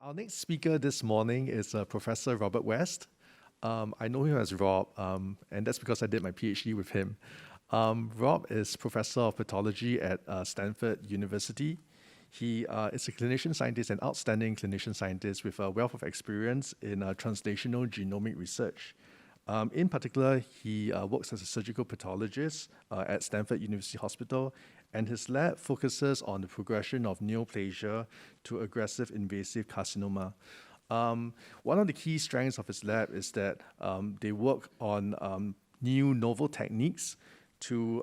Our next speaker this morning is Professor Robert West. I know him as Rob, and that's because I did my PhD with him. Rob is Professor of Pathology at Stanford University. He is a clinician scientist, an outstanding clinician scientist with a wealth of experience in translational genomic research. In particular, he works as a surgical pathologist at Stanford University Hospital, and his lab focuses on the progression of neoplasia to aggressive invasive carcinoma. One of the key strengths of his lab is that they work on new novel techniques to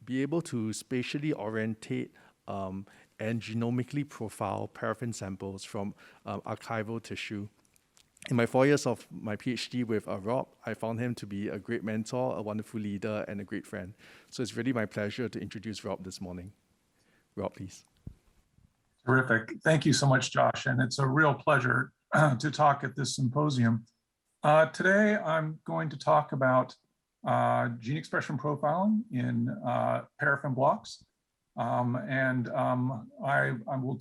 be able to spatially orientate and genomically profile paraffin samples from archival tissue. In my 4 years of my PhD with Rob, I found him to be a great mentor, a wonderful leader, and a great friend. So it's really my pleasure to introduce Rob this morning. Rob, please. Terrific. Thank you so much, Josh. And it's a real pleasure to talk at this symposium. Today, I'm going to talk about gene expression profiling in paraffin blocks. I will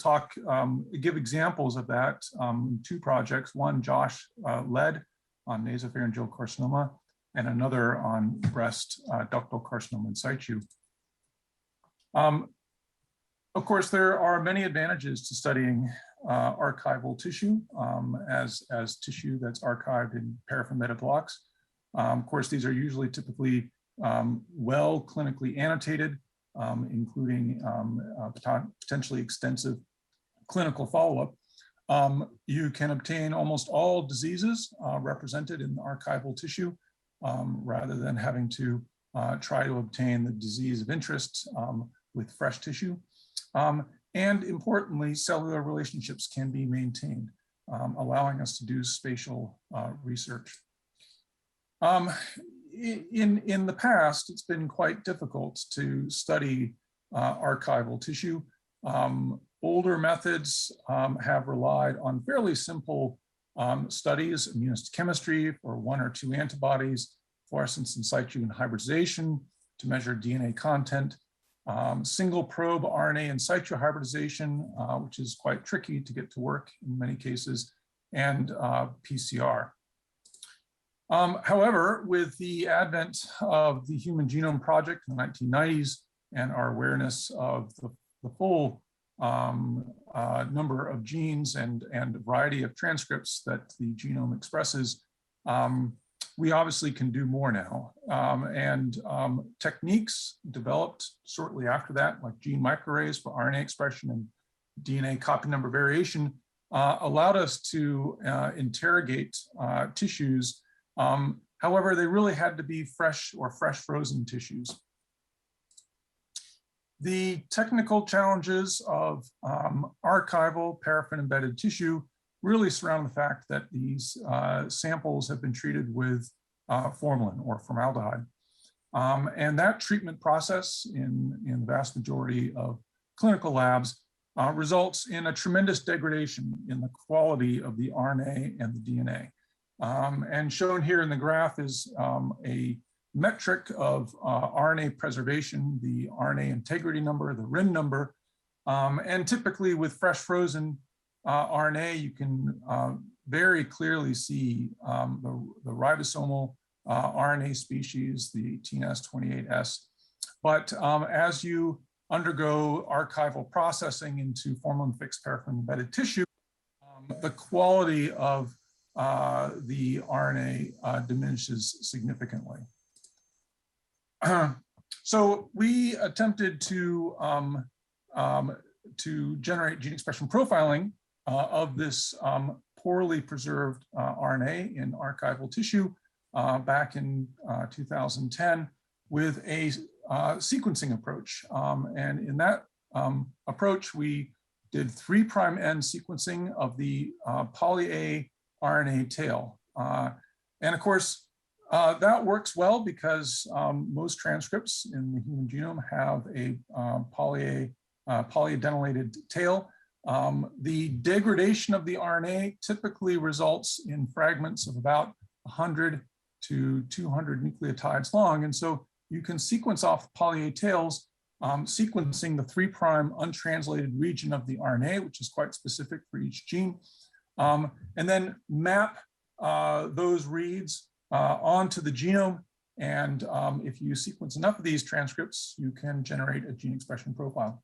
give examples of that in two projects. One Josh led on nasopharyngeal carcinoma, and another on breast ductal carcinoma in situ. Of course, there are many advantages to studying archival tissue as tissue that's archived in paraffin-embedded blocks. Of course, these are usually typically well clinically annotated, including potentially extensive clinical follow-up. You can obtain almost all diseases represented in the archival tissue rather than having to try to obtain the disease of interest with fresh tissue. And importantly, cellular relationships can be maintained, allowing us to do spatial research. In the past, it's been quite difficult to study archival tissue. Older methods have relied on fairly simple studies, immunohistochemistry for one or two antibodies, fluorescence in situ and hybridization to measure DNA content, single probe RNA in situ hybridization, which is quite tricky to get to work in many cases, and PCR. However, with the advent of the Human Genome Project in the 1990s and our awareness of the full number of genes and a variety of transcripts that the genome expresses, we obviously can do more now. Techniques developed shortly after that, like gene microarrays for RNA expression and DNA copy number variation, allowed us to interrogate tissues. However, they really had to be fresh or fresh frozen tissues. The technical challenges of archival paraffin-embedded tissue really surround the fact that these samples have been treated with formalin or formaldehyde. And that treatment process in the vast majority of clinical labs results in a tremendous degradation in the quality of the RNA and the DNA. And shown here in the graph is a metric of RNA preservation, the RNA integrity number, the RIN number. And typically with fresh frozen RNA, you can very clearly see the ribosomal RNA species, the TNS28S. But as you undergo archival processing into formalin-fixed paraffin-embedded tissue, the quality of the RNA diminishes significantly. So we attempted to generate gene expression profiling of this poorly preserved RNA in archival tissue back in 2010 with a sequencing approach. And in that approach, we did 3' end sequencing of the poly-A RNA tail. And of course, that works well because most transcripts in the human genome have a polyadenylated tail. The degradation of the RNA typically results in fragments of about 100 to 200 nucleotides long. And so you can sequence off poly-A tails, sequencing the 3' untranslated region of the RNA, which is quite specific for each gene. and then map those reads onto the genome. And if you sequence enough of these transcripts, you can generate a gene expression profile.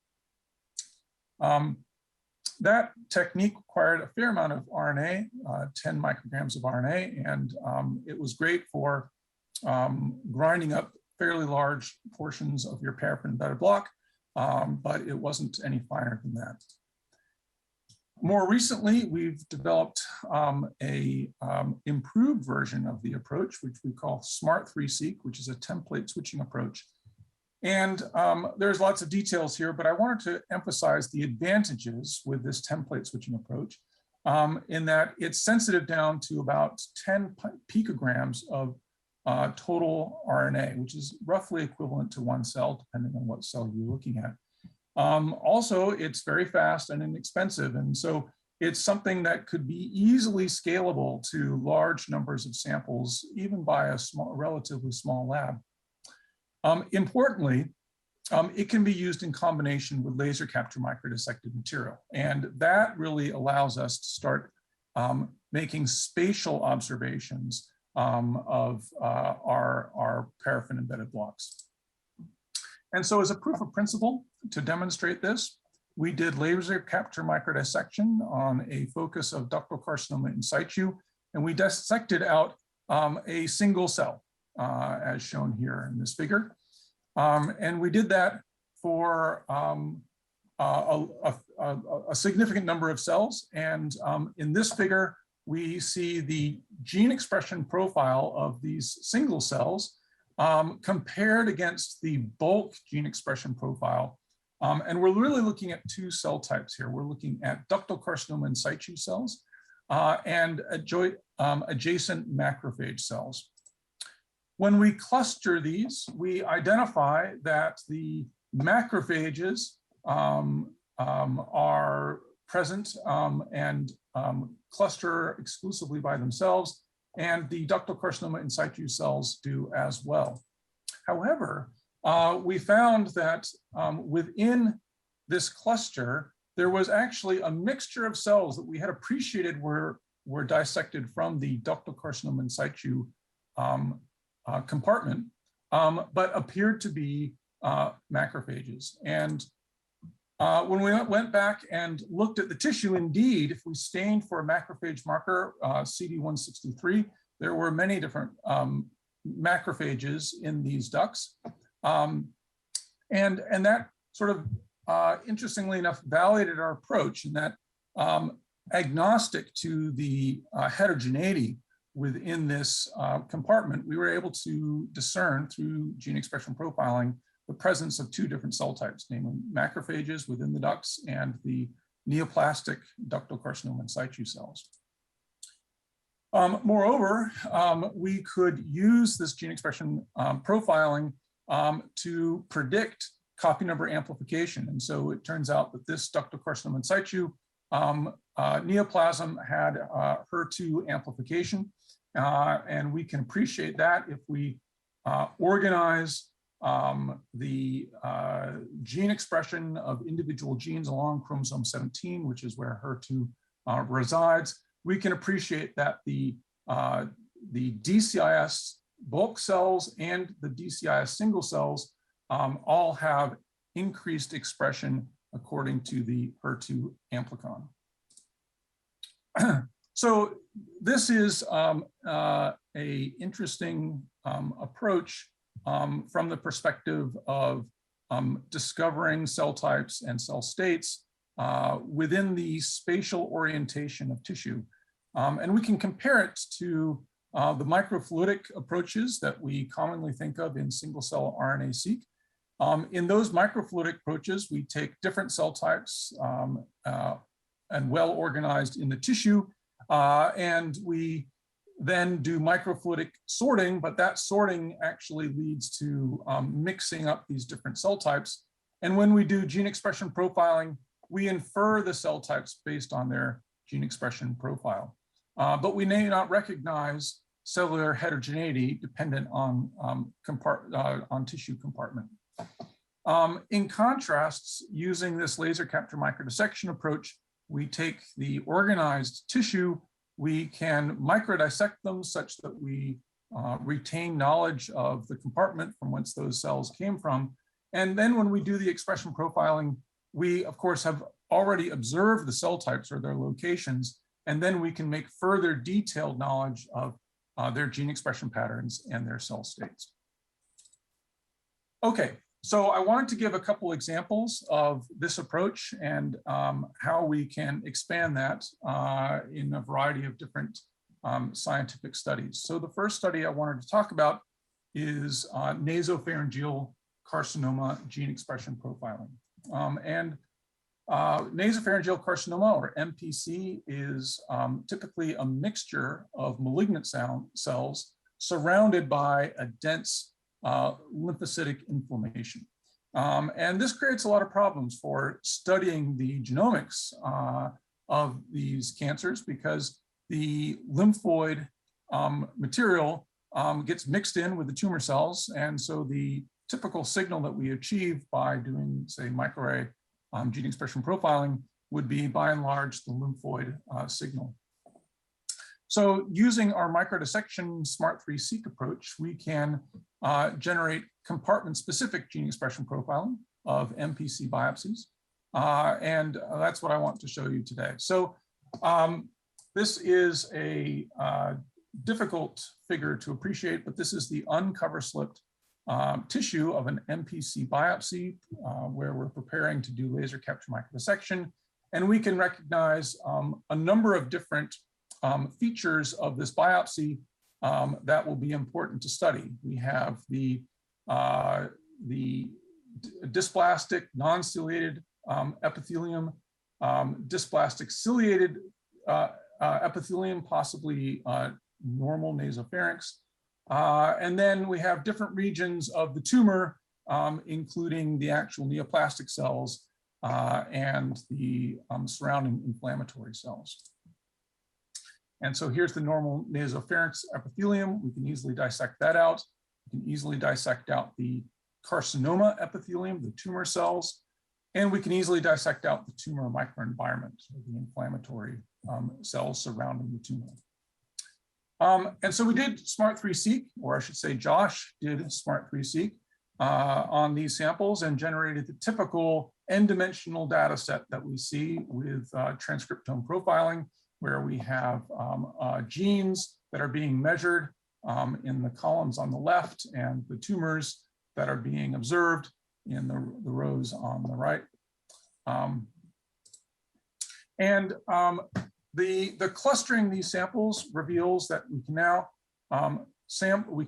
That technique required a fair amount of RNA, 10 micrograms of RNA, and it was great for grinding up fairly large portions of your paraffin-embedded block, but it wasn't any finer than that. More recently, we've developed a improved version of the approach, which we call Smart3Seq, which is a template switching approach. And there's lots of details here, but I wanted to emphasize the advantages with this template switching approach in that it's sensitive down to about 10 picograms of total RNA, which is roughly equivalent to 1 cell, depending on what cell you're looking at. Also, it's very fast and inexpensive. And so it's something that could be easily scalable to large numbers of samples, even by a relatively small lab. Importantly, it can be used in combination with laser capture microdissected material. And that really allows us to start making spatial observations of our paraffin embedded blocks. And so as a proof of principle to demonstrate this, we did laser capture microdissection on a focus of ductal carcinoma in situ, and we dissected out a single cell, as shown here in this figure. And we did that for a significant number of cells. And in this figure, we see the gene expression profile of these single cells compared against the bulk gene expression profile. And we're really looking at 2 cell types here. We're looking at ductal carcinoma in situ cells and adjacent macrophage cells. When we cluster these, we identify that the macrophages are present and cluster exclusively by themselves, and the ductal carcinoma in situ cells do as well. However, we found that within this cluster, there was actually a mixture of cells that we had appreciated were dissected from the ductal carcinoma in situ compartment, but appeared to be macrophages. And when we went back and looked at the tissue, indeed, if we stained for a macrophage marker, CD163, there were many different macrophages in these ducts. And that sort of, interestingly enough, validated our approach in that agnostic to the heterogeneity within this compartment, we were able to discern through gene expression profiling the presence of 2 different cell types, namely macrophages within the ducts and the neoplastic ductal carcinoma in situ cells. Moreover, we could use this gene expression profiling to predict copy number amplification. And so it turns out that this ductal carcinoma in situ neoplasm had HER2 amplification. And we can appreciate that if we organize the gene expression of individual genes along chromosome 17, which is where HER2 resides. We can appreciate that the DCIS bulk cells and the DCIS single cells all have increased expression according to the HER2 amplicon. So this is a interesting approach from the perspective of discovering cell types and cell states within the spatial orientation of tissue. And we can compare it to the microfluidic approaches that we commonly think of in single-cell RNA-seq. In those microfluidic approaches, we take different cell types and well organized in the tissue, and we then do microfluidic sorting, but that sorting actually leads to mixing up these different cell types. And when we do gene expression profiling, we infer the cell types based on their gene expression profile. But we may not recognize cellular heterogeneity dependent on tissue compartment. In contrast, using this laser capture microdissection approach, we take the organized tissue, we can microdissect them such that we retain knowledge of the compartment from whence those cells came from. And then when we do the expression profiling, we of course have already observed the cell types or their locations, and then we can make further detailed knowledge of their gene expression patterns and their cell states. Okay, so I wanted to give a couple examples of this approach and how we can expand that in a variety of different scientific studies. So the first study I wanted to talk about is nasopharyngeal carcinoma gene expression profiling. Nasopharyngeal carcinoma, or NPC, is typically a mixture of malignant cells surrounded by a dense lymphocytic inflammation. And this creates a lot of problems for studying the genomics of these cancers, because the lymphoid material gets mixed in with the tumor cells. And so the typical signal that we achieve by doing, say, microarray gene expression profiling would be, by and large, the lymphoid signal. So using our microdissection SMART3-seq approach, we can generate compartment-specific gene expression profiling of MPC biopsies. And that's what I want to show you today. So this is a difficult figure to appreciate, but this is the uncover slipped tissue of an MPC biopsy where we're preparing to do laser capture microdissection. And we can recognize a number of different features of this biopsy that will be important to study. We have the dysplastic non-ciliated epithelium, dysplastic ciliated epithelium, possibly normal nasopharynx. And then we have different regions of the tumor, including the actual neoplastic cells and the surrounding inflammatory cells. And so here's the normal nasopharynx epithelium. We can easily dissect that out. We can easily dissect out the carcinoma epithelium, the tumor cells, and we can easily dissect out the tumor microenvironment, the inflammatory cells surrounding the tumor. And so we did SMART3-seq, or I should say Josh did SMART3-seq on these samples and generated the typical n-dimensional data set that we see with transcriptome profiling, where we have genes that are being measured in the columns on the left and the tumors that are being observed in the rows on the right. The clustering these samples reveals that we can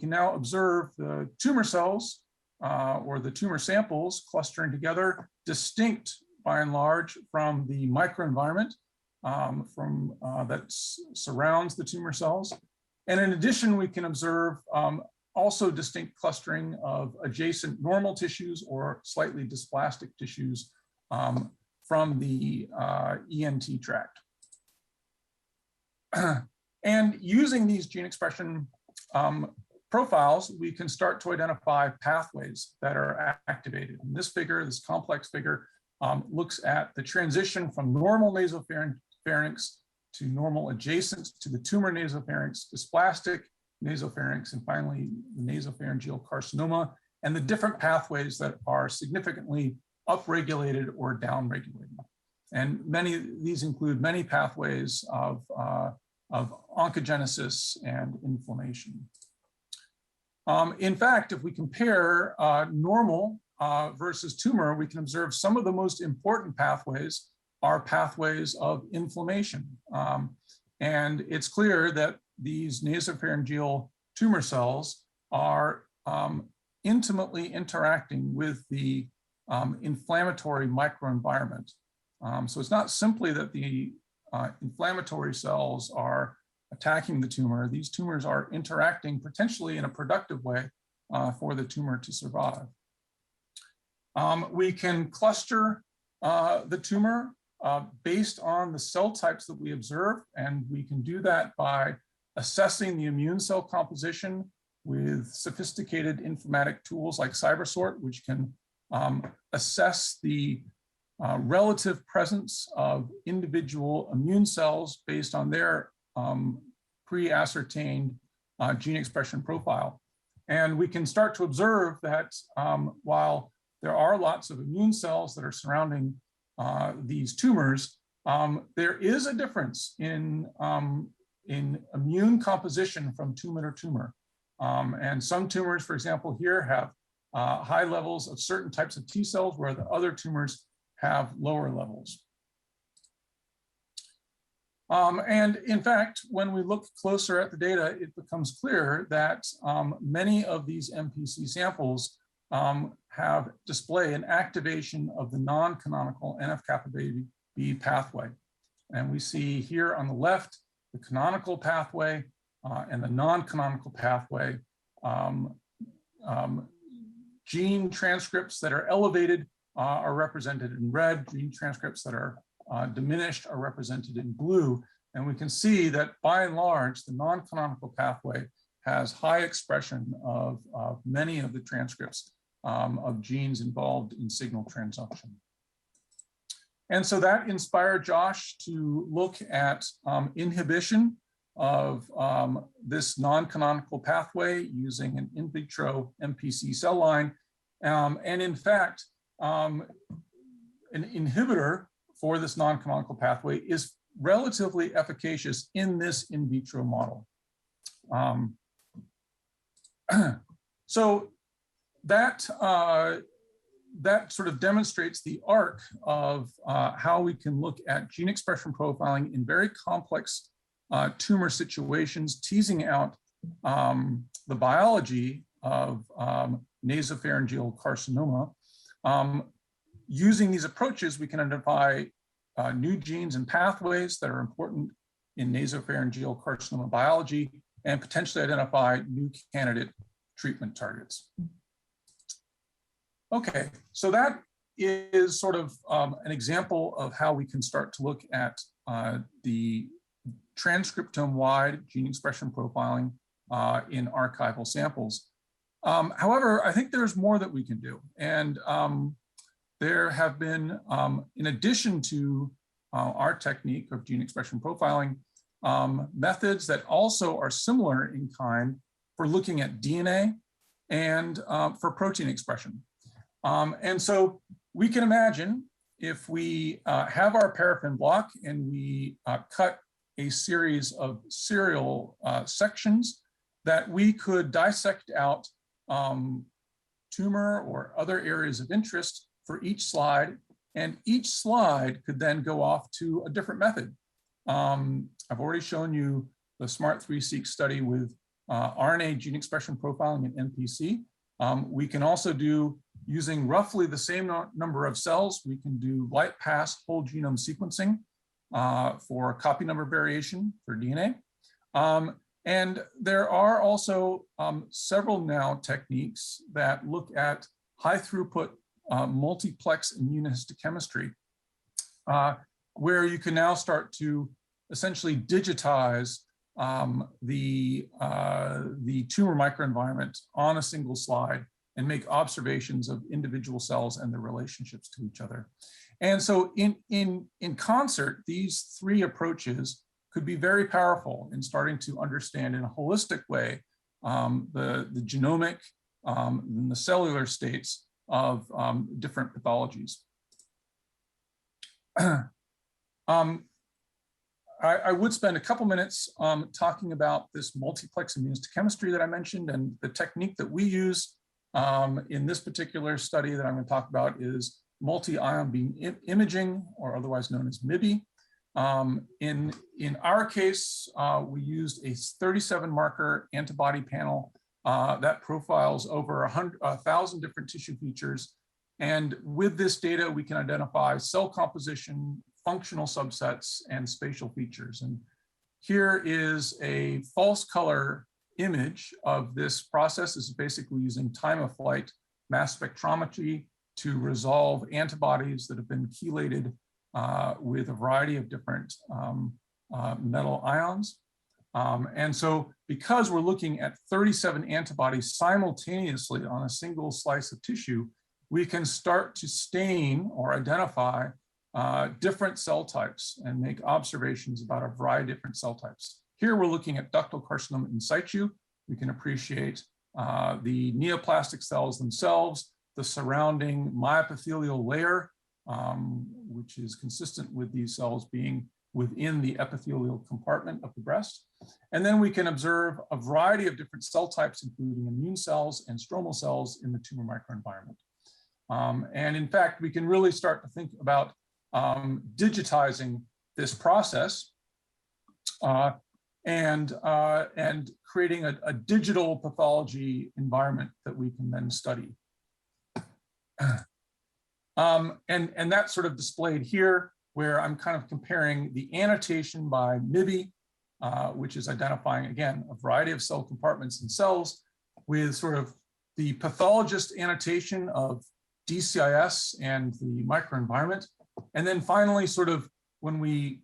now observe the tumor cells or the tumor samples clustering together, distinct by and large from the microenvironment that surrounds the tumor cells. And in addition, we can observe also distinct clustering of adjacent normal tissues or slightly dysplastic tissues from the ENT tract. And using these gene expression profiles, we can start to identify pathways that are activated. And this figure, this complex figure, looks at the transition from normal nasopharynx to normal adjacent to the tumor nasopharynx, dysplastic nasopharynx, and finally the nasopharyngeal carcinoma, and the different pathways that are significantly upregulated or downregulated. And these include many pathways of oncogenesis and inflammation. In fact, if we compare normal versus tumor, we can observe some of the most important pathways are pathways of inflammation. And it's clear that these nasopharyngeal tumor cells are intimately interacting with the inflammatory microenvironment. So it's not simply that the inflammatory cells are attacking the tumor. These tumors are interacting potentially in a productive way for the tumor to survive. We can cluster the tumor based on the cell types that we observe, and we can do that by assessing the immune cell composition with sophisticated informatic tools like CyberSort, which can assess the relative presence of individual immune cells based on their pre-ascertained gene expression profile. And we can start to observe that while there are lots of immune cells that are surrounding these tumors, there is a difference in immune composition from tumor to tumor. And some tumors, for example, here have high levels of certain types of T cells, where the other tumors have lower levels. And in fact, when we look closer at the data, it becomes clear that many of these MPC samples display an activation of the non-canonical NF-kappa B pathway. And we see here on the left, the canonical pathway and the non-canonical pathway. Gene transcripts that are elevated are represented in red. Gene transcripts that are diminished are represented in blue. And we can see that by and large, the non-canonical pathway has high expression of many of the transcripts of genes involved in signal transduction. And so that inspired Josh to look at inhibition of this non-canonical pathway using an in vitro MPC cell line. And in fact, an inhibitor for this non-canonical pathway is relatively efficacious in this in vitro model. So that sort of demonstrates the arc of how we can look at gene expression profiling in very complex tumor situations, teasing out the biology of nasopharyngeal carcinoma. Using these approaches, we can identify new genes and pathways that are important in nasopharyngeal carcinoma biology and potentially identify new candidate treatment targets. Okay, so that is sort of an example of how we can start to look at the transcriptome-wide gene expression profiling in archival samples. However, I think there's more that we can do. And there have been, in addition to our technique of gene expression profiling, methods that also are similar in kind for looking at DNA and for protein expression. And so we can imagine if we have our paraffin block and we cut a series of serial sections, that we could dissect out tumor or other areas of interest for each slide, and each slide could then go off to a different method. I've already shown you the SMART3-seq study with RNA gene expression profiling in NPC. We can also do, using roughly the same number of cells, we can do light-pass whole genome sequencing for copy number variation for DNA. And there are also several now techniques that look at high throughput multiplex immunohistochemistry, where you can now start to essentially digitize the tumor microenvironment on a single slide and make observations of individual cells and their relationships to each other. And so in concert, these three approaches could be very powerful in starting to understand in a holistic way the genomic and the cellular states of different pathologies. I would spend a couple minutes talking about this multiplex immunohistochemistry that I mentioned, and the technique that we use in this particular study that I'm going to talk about is multi-ion beam imaging, or otherwise known as MIBI. In our case, we used a 37 marker antibody panel that profiles over 1,000 different tissue features. And with this data, we can identify cell composition, functional subsets, and spatial features. And here is a false color image of this process. This is basically using time of flight mass spectrometry to resolve antibodies that have been chelated with a variety of different metal ions. And so because we're looking at 37 antibodies simultaneously on a single slice of tissue, we can start to stain or identify different cell types and make observations about a variety of different cell types. Here we're looking at ductal carcinoma in situ. We can appreciate the neoplastic cells themselves, the surrounding myepithelial layer, which is consistent with these cells being within the epithelial compartment of the breast. And then we can observe a variety of different cell types, including immune cells and stromal cells in the tumor microenvironment. And in fact, we can really start to think about digitizing this process and creating a digital pathology environment that we can then study. And that's sort of displayed here, where I'm kind of comparing the annotation by MIBI, which is identifying, again, a variety of cell compartments and cells, with sort of the pathologist annotation of DCIS and the microenvironment. And then finally, sort of when we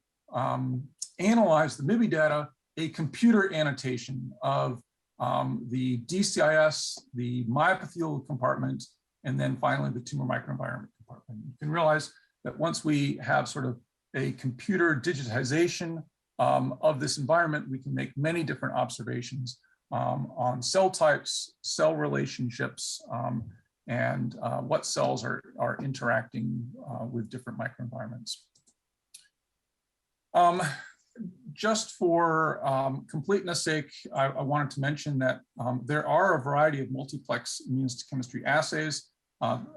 analyze the MIBI data, a computer annotation of the DCIS, the myepithelial compartment, and then finally the tumor microenvironment compartment. You can realize that once we have sort of a computer digitization of this environment, we can make many different observations on cell types, cell relationships, and what cells are interacting with different microenvironments. Just for completeness sake, I wanted to mention that there are a variety of multiplex immunohistochemistry assays.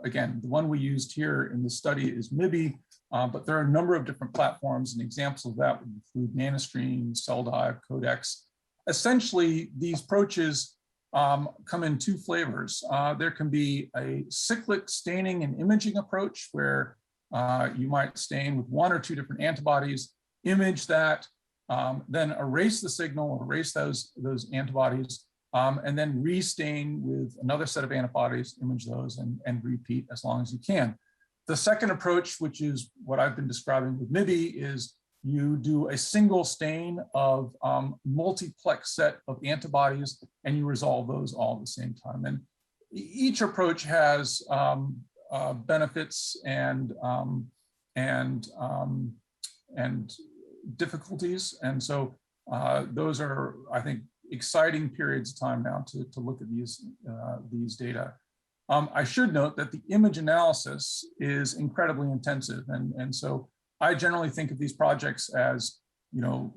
Again, the one we used here in this study is MIBI, but there are a number of different platforms, and examples of that would include NanoStream, CellDive, Codex. Essentially, these approaches come in two flavors. There can be a cyclic staining and imaging approach, where you might stain with one or two different antibodies, image that, then erase the signal, erase those antibodies, and then restain with another set of antibodies, image those, and repeat as long as you can. The second approach, which is what I've been describing with MIBI, is you do a single stain of multiplex set of antibodies, and you resolve those all at the same time. And each approach has benefits and difficulties, and so those are, I think, exciting periods of time now to look at these data. I should note that the image analysis is incredibly intensive, and so I generally think of these projects as, you know,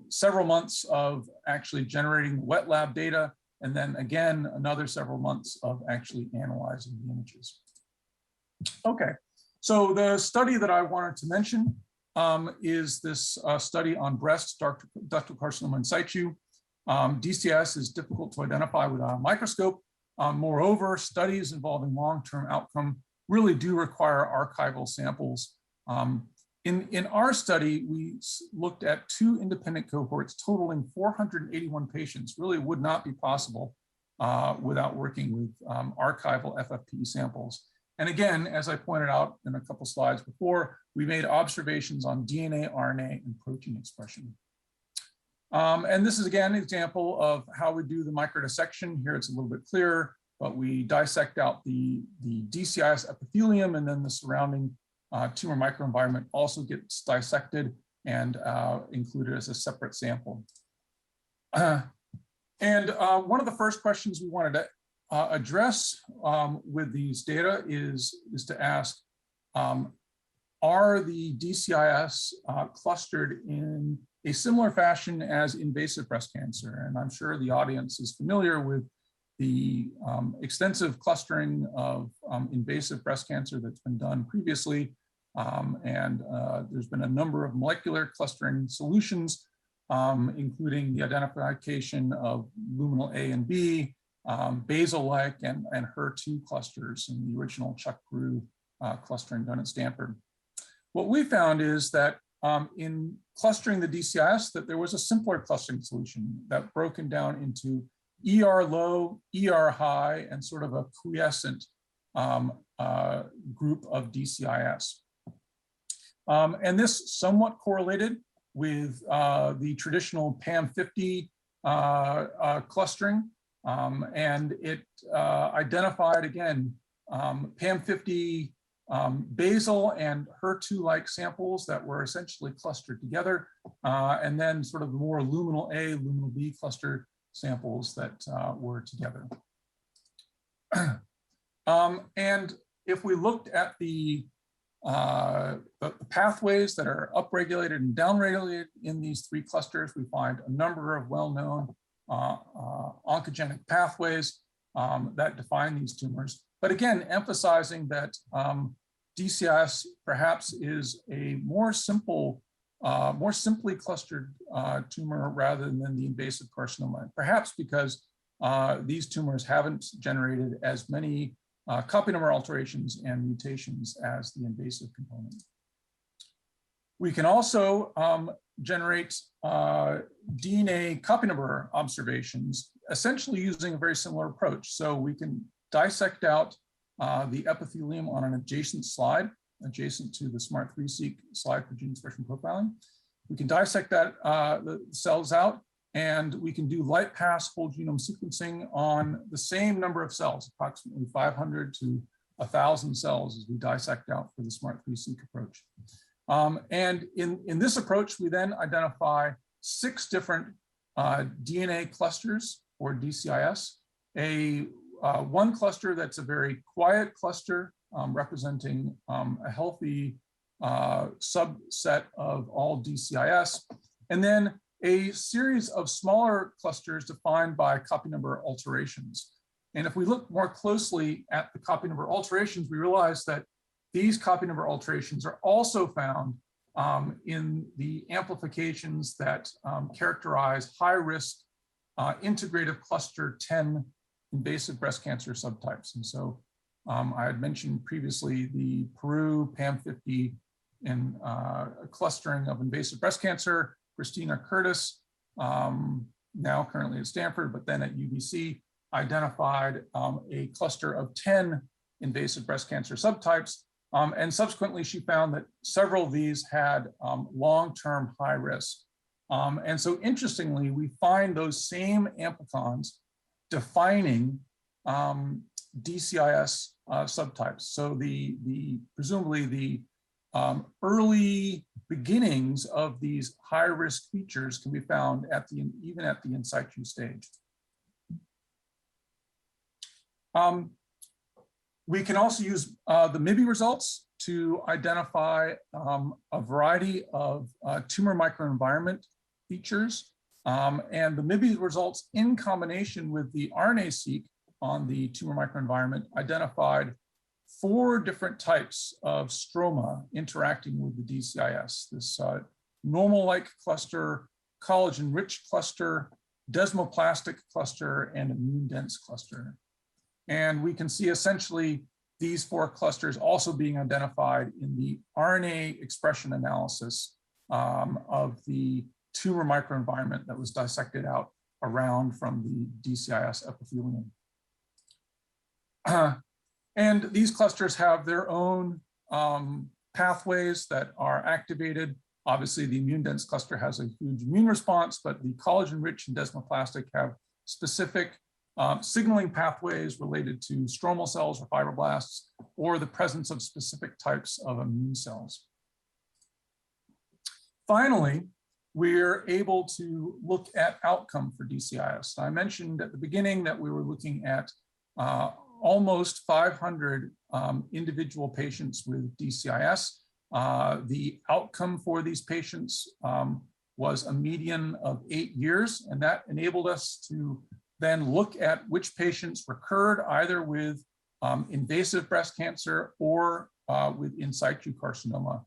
several months of actually generating wet lab data, and then again another several months of actually analyzing the images. Okay, so the study that I wanted to mention is this study on breast ductal carcinoma in situ. DCIS is difficult to identify without a microscope. Moreover, studies involving long-term outcome really do require archival samples. In our study, we looked at 2 independent cohorts totaling 481 patients. Really would not be possible without working with archival FFPE samples. And again, as I pointed out in a couple slides before, we made observations on DNA, RNA, and protein expression. And this is again an example of how we do the microdissection. Here it's a little bit clearer, but we dissect out the DCIS epithelium, and then the surrounding tumor microenvironment also gets dissected and included as a separate sample. And one of the first questions we wanted to address with these data is to ask, are the DCIS clustered in a similar fashion as invasive breast cancer? And I'm sure the audience is familiar with the extensive clustering of invasive breast cancer that's been done previously. And there's been a number of molecular clustering solutions, including the identification of luminal A and B, basal-like and HER2 clusters in the original Chuck Grew clustering done at Stanford. What we found is that in clustering the DCIS, that there was a simpler clustering solution that broken down into ER low, ER high, and sort of a quiescent group of DCIS. And this somewhat correlated with the traditional PAM50 clustering, and it identified, again, PAM50 basal and HER2-like samples that were essentially clustered together, and then sort of more luminal A, luminal B clustered samples that were together. And if we looked at the pathways that are upregulated and downregulated in these three clusters, we find a number of well-known oncogenic pathways that define these tumors. But again, emphasizing that DCIS perhaps is a more simply clustered tumor rather than the invasive carcinoma, perhaps because these tumors haven't generated as many copy number alterations and mutations as the invasive component. We can also generate DNA copy number observations, essentially using a very similar approach. So we can dissect out the epithelium on an adjacent slide, adjacent to the SMART3-seq slide for gene expression profiling. We can dissect that the cells out, and we can do light pass whole genome sequencing on the same number of cells, approximately 500 to 1,000 cells as we dissect out for the SMART3-seq approach. And in this approach, we then identify 6 different DNA clusters, or DCIS, one cluster that's a very quiet cluster representing a healthy subset of all DCIS, and then a series of smaller clusters defined by copy number alterations. And if we look more closely at the copy number alterations, we realize that these copy number alterations are also found in the amplifications that characterize high-risk integrative cluster 10 invasive breast cancer subtypes. And so I had mentioned previously the Peru PAM50 in clustering of invasive breast cancer. Christina Curtis, now currently at Stanford, but then at UBC, identified a cluster of 10 invasive breast cancer subtypes. And subsequently, she found that several of these had long-term high risk. And so interestingly, we find those same amplicons defining DCIS subtypes. So presumably the early beginnings of these high-risk features can be found even at the in situ stage. We can also use the MIBI results to identify a variety of tumor microenvironment features. And the MIBI results, in combination with the RNA-seq on the tumor microenvironment, identified 4 different types of stroma interacting with the DCIS. This normal-like cluster, collagen-rich cluster, desmoplastic cluster, and immune-dense cluster. And we can see essentially these 4 clusters also being identified in the RNA expression analysis of the tumor microenvironment that was dissected out around from the DCIS epithelium. And these clusters have their own pathways that are activated. Obviously, the immune-dense cluster has a huge immune response, but the collagen-rich and desmoplastic have specific signaling pathways related to stromal cells or fibroblasts, or the presence of specific types of immune cells. Finally, we're able to look at outcome for DCIS. I mentioned at the beginning that we were looking at almost 500 individual patients with DCIS. The outcome for these patients was a median of 8 years, and that enabled us to then look at which patients recurred either with invasive breast cancer or with in situ carcinoma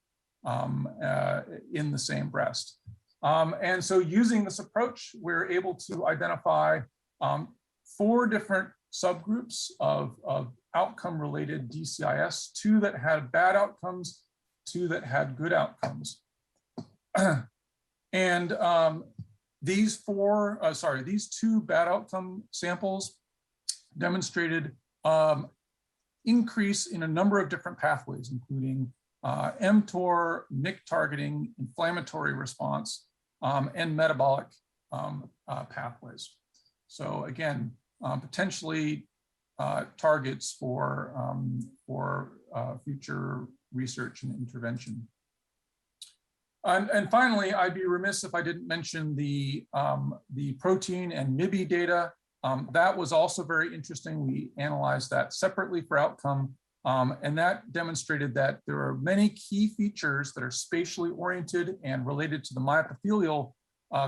in the same breast. And so using this approach, we're able to identify 4 different subgroups of outcome-related DCIS, 2 that had bad outcomes, 2 that had good outcomes. And these 2 bad outcome samples demonstrated increase in a number of different pathways, including mTOR, MYC targeting, inflammatory response, and metabolic pathways. So again, potentially targets for future research and intervention. And finally, I'd be remiss if I didn't mention the protein and MIB data. That was also very interesting. We analyzed that separately for outcome, and that demonstrated that there are many key features that are spatially oriented and related to the myepithelial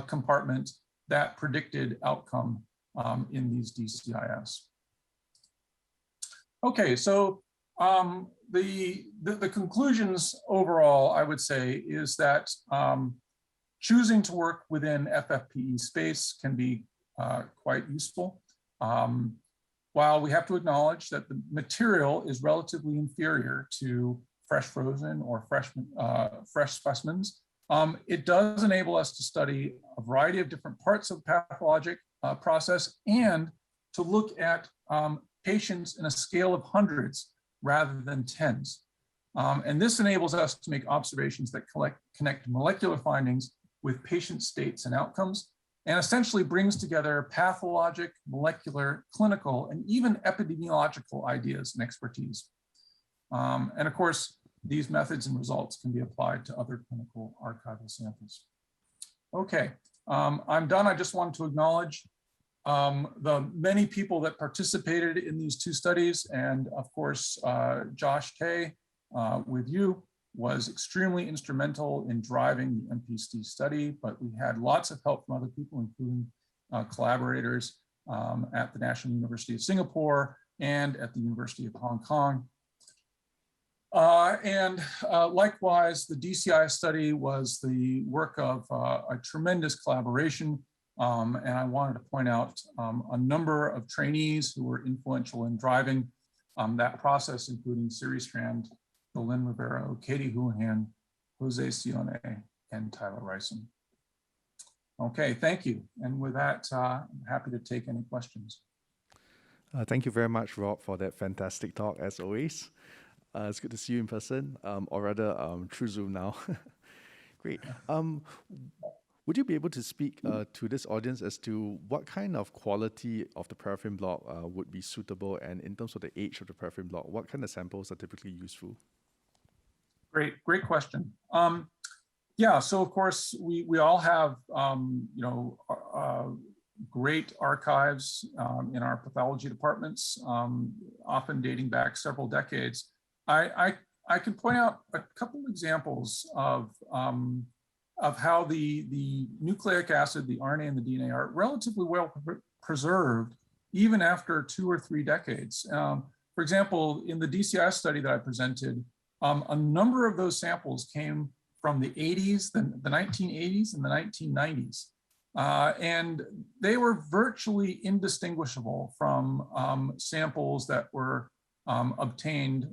compartment that predicted outcome in these DCIS. Okay, so the conclusions overall, I would say, is that choosing to work within FFPE space can be quite useful. While we have to acknowledge that the material is relatively inferior to fresh frozen or fresh specimens, it does enable us to study a variety of different parts of the pathologic process and to look at patients in a scale of hundreds rather than tens. And this enables us to make observations that connect molecular findings with patient states and outcomes, and essentially brings together pathologic, molecular, clinical, and even epidemiological ideas and expertise. And of course, these methods and results can be applied to other clinical archival samples. Okay, I'm done. I just wanted to acknowledge the many people that participated in these two studies. And of course, Josh Kay with you was extremely instrumental in driving the MPST study, but we had lots of help from other people, including collaborators at the National University of Singapore and at the University of Hong Kong. Likewise, the DCI study was the work of a tremendous collaboration. And I wanted to point out a number of trainees who were influential in driving that process, including Siri Strand, Lynn Rivero, Katie Houlihan, Jose Sione, and Tyler Ryson. Okay, thank you. And with that, I'm happy to take any questions. Thank you very much, Rob, for that fantastic talk, as always. It's good to see you in person, or rather through Zoom now. Great. Would you be able to speak to this audience as to what kind of quality of the paraffin block would be suitable, and in terms of the age of the paraffin block, what kind of samples are typically useful? Great question. Yeah, so of course we all have great archives in our pathology departments, often dating back several decades. I can point out a couple examples of how the nucleic acid, the RNA, and the DNA are relatively well preserved even after 2 or 3 decades. For example, in the DCI study that I presented, a number of those samples came from the 80s, the 1980s, and the 1990s. And they were virtually indistinguishable from samples that were obtained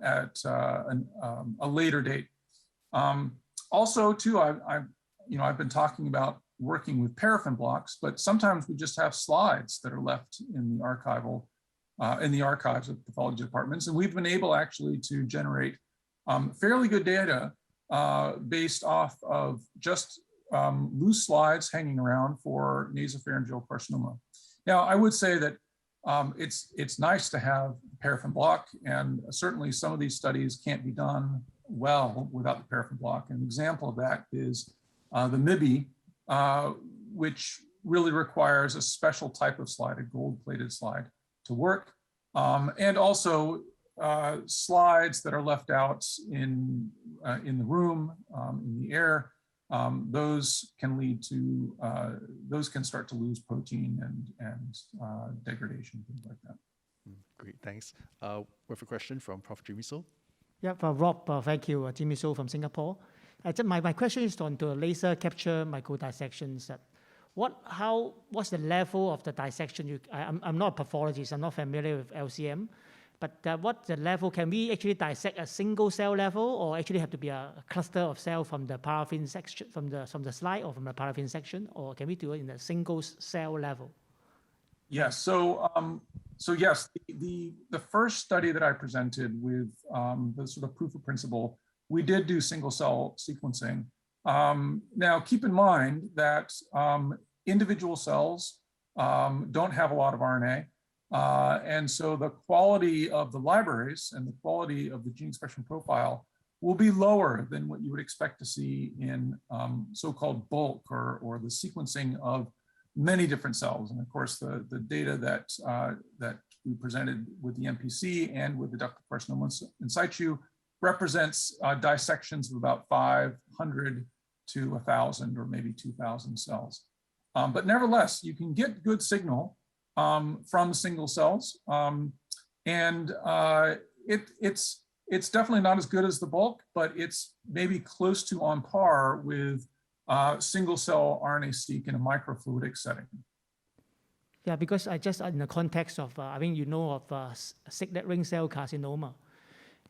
at a later date. Also, too, I've been talking about working with paraffin blocks, but sometimes we just have slides that are left in the archival, in the archives of pathology departments, and we've been able actually to generate fairly good data based off of just loose slides hanging around for nasopharyngeal carcinoma. Now, I would say that it's nice to have paraffin block, and certainly some of these studies can't be done well without the paraffin block. An example of that is the MIB, which really requires a special type of slide, a gold-plated slide, to work. And also slides that are left out in the room, in the air, those can lead to, those can start to lose protein and degradation, things like that. Great, thanks. We have a question from Prof. Jimmy So. Yeah, Rob, thank you. Jimmy So from Singapore. My question is on the laser capture microdissections. What's the level of the dissection? I'm not a pathologist, I'm not familiar with LCM, but what's the level? Can we actually dissect a single cell level, or actually have to be a cluster of cells from the paraffin section, from the slide, or from the paraffin section, or can we do it in a single cell level? Yes, so yes, the first study that I presented with the sort of proof of principle, we did do single cell sequencing. Now, keep in mind that individual cells don't have a lot of RNA. And so the quality of the libraries and the quality of the gene expression profile will be lower than what you would expect to see in so-called bulk or the sequencing of many different cells. And of course, the data that we presented with the MPC and with the ductal carcinoma in situ represents dissections of about 500 to 1,000 or maybe 2,000 cells. But nevertheless, you can get good signal from single cells. It's definitely not as good as the bulk, but it's maybe close to on par with single cell RNA-seq in a microfluidic setting. Yeah, because I just in the context of, I mean, you know of signet ring cell carcinoma.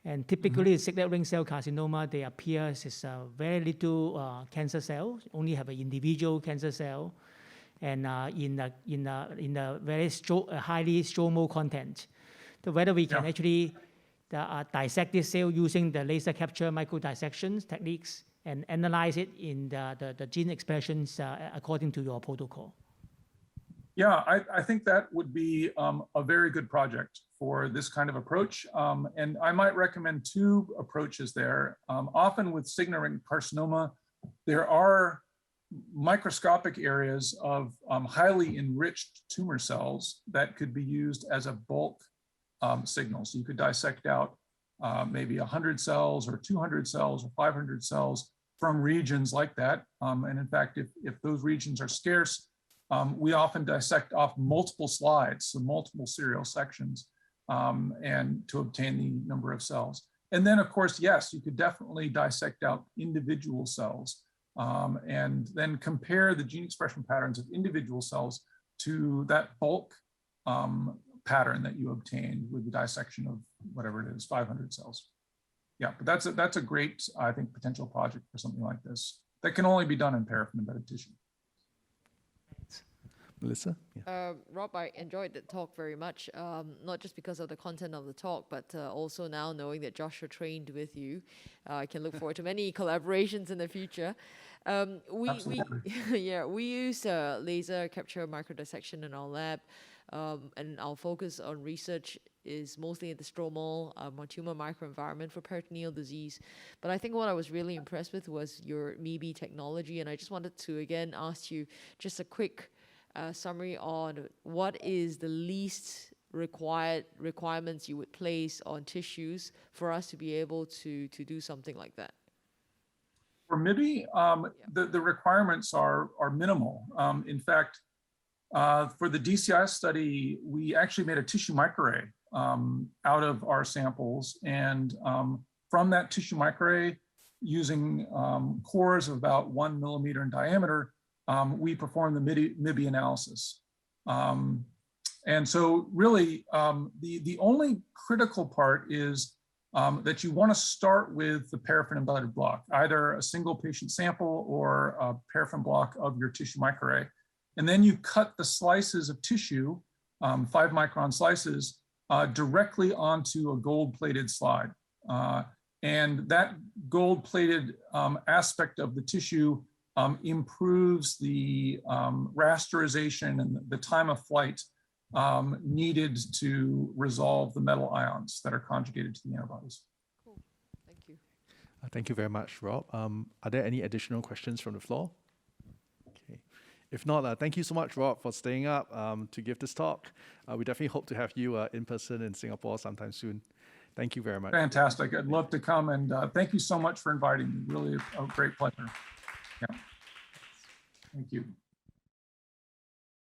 And typically, signet ring cell carcinoma, they appear as very little cancer cells, only have an individual cancer cell, and in a very highly stromal content. So whether we can actually dissect this cell using the laser capture microdissections techniques and analyze it in the gene expressions according to your protocol. Yeah, I think that would be a very good project for this kind of approach. And I might recommend two approaches there. Often with signet ring carcinoma, there are microscopic areas of highly enriched tumor cells that could be used as a bulk signal. So you could dissect out maybe 100 cells or 200 cells or 500 cells from regions like that. And in fact, if those regions are scarce, we often dissect off multiple slides, so multiple serial sections, and to obtain the number of cells. And then, of course, yes, you could definitely dissect out individual cells and then compare the gene expression patterns of individual cells to that bulk pattern that you obtained with the dissection of whatever it is, 500 cells. Yeah, but that's a great, I think, potential project for something like this that can only be done in paraffin-embedded tissue. Melissa? Yeah. Rob, I enjoyed the talk very much, not just because of the content of the talk, but also now knowing that Joshua trained with you, I can look forward to many collaborations in the future. We use laser capture microdissection in our lab, and our focus on research is mostly in the stromal tumor microenvironment for peritoneal disease. But I think what I was really impressed with was your MIBI technology, and I just wanted to again ask you just a quick summary on what is the least requirements you would place on tissues for us to be able to do something like that. For MIBI, the requirements are minimal. In fact, for the DCIS study, we actually made a tissue microarray out of our samples, and from that tissue microarray, using cores of about 1 millimeter in diameter, we performed the MIBI analysis. And so really, the only critical part is that you want to start with the paraffin-embedded block, either a single patient sample or a paraffin block of your tissue microarray. And then you cut the slices of tissue, 5-micron slices, directly onto a gold-plated slide. And that gold-plated aspect of the tissue improves the rasterization and the time of flight needed to resolve the metal ions that are conjugated to the antibodies. Cool, thank you. Thank you very much, Rob. Are there any additional questions from the floor? Okay. If not, thank you so much, Rob, for staying up to give this talk. We definitely hope to have you in person in Singapore sometime soon. Thank you very much. Fantastic. I'd love to come, and thank you so much for inviting me. Really a great pleasure. Yeah. Thank you.